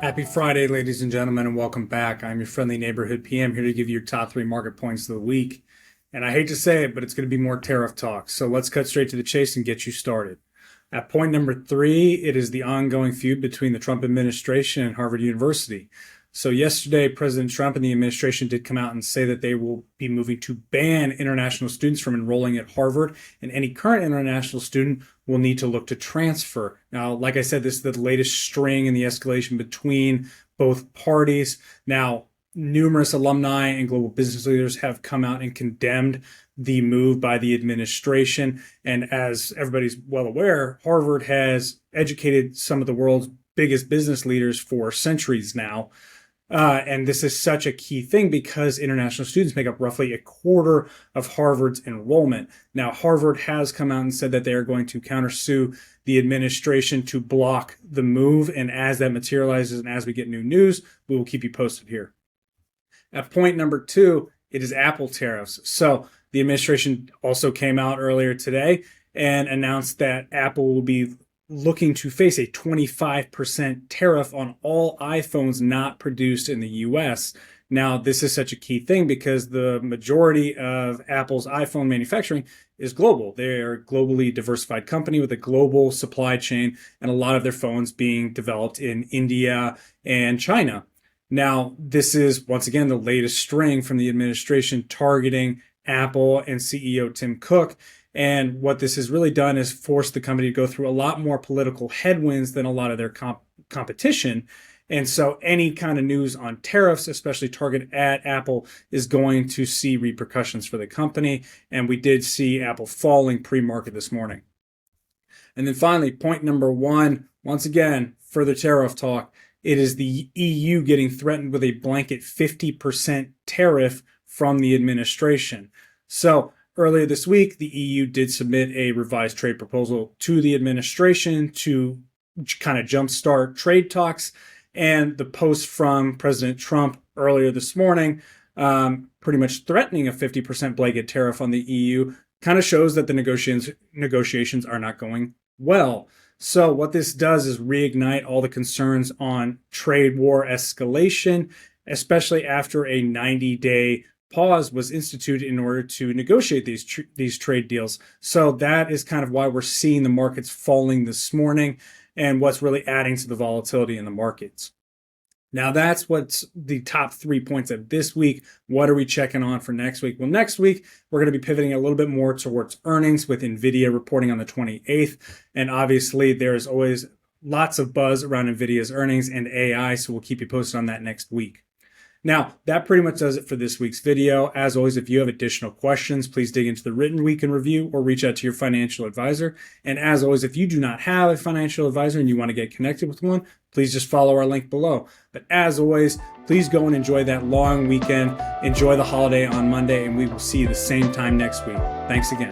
Happy Friday, ladies and gentlemen, and welcome back. I'm your friendly neighborhood PM here to give you your top 3 market points of the week. And I hate to say it, but it's going to be more tariff talk. So let's cut straight to the chase and get you started. At point number 3, it is the ongoing feud between the Trump administration and Harvard University. So yesterday, President Trump and the administration did come out and say that they will be moving to ban international students from enrolling at Harvard, and any current international student will need to look to transfer. Now, like I said, this is the latest string in the escalation between both parties. Now, numerous alumni and global business leaders have come out and condemned the move by the administration. And as everybody's well aware, Harvard has educated some of the world's biggest business leaders for centuries now. And this is such a key thing because international students make up roughly a quarter of Harvard's enrollment. Now, Harvard has come out and said that they are going to countersue the administration to block the move. And as that materializes and as we get new news, we will keep you posted here. At point number 2, it is Apple tariffs. So the administration also came out earlier today and announced that Apple will be looking to face a 25% tariff on all iPhones not produced in the US. Now, this is such a key thing because the majority of Apple's iPhone manufacturing is global. They're a globally diversified company with a global supply chain, and a lot of their phones being developed in India and China. Now, this is, once again, the latest string from the administration targeting Apple and CEO Tim Cook. And what this has really done is force the company to go through a lot more political headwinds than a lot of their competition. And so any kind of news on tariffs, especially targeted at Apple, is going to see repercussions for the company. And we did see Apple falling pre-market this morning. And then finally, point number 1, once again, further tariff talk. It is the EU getting threatened with a blanket 50% tariff from the administration. So earlier this week, the EU did submit a revised trade proposal to the administration to kind of jumpstart trade talks. And the post from President Trump earlier this morning, pretty much threatening a 50% blanket tariff on the EU, kind of shows that the negotiations are not going well. So what this does is reignite all the concerns on trade war escalation, especially after a 90-day pause was instituted in order to negotiate these trade deals. So that is kind of why we're seeing the markets falling this morning and what's really adding to the volatility in the markets. Now, that's what's the top 3 points of this week. What are we checking on for next week? Well, next week, we're going to be pivoting a little bit more towards earnings with NVIDIA reporting on the 28th. And obviously, there's always lots of buzz around NVIDIA's earnings and AI, so we'll keep you posted on that next week. Now, that pretty much does it for this week's video. As always, if you have additional questions, please dig into the written week in review or reach out to your financial advisor. And as always, if you do not have a financial advisor and you want to get connected with one, please just follow our link below. But as always, please go and enjoy that long weekend. Enjoy the holiday on Monday, and we will see you the same time next week. Thanks again.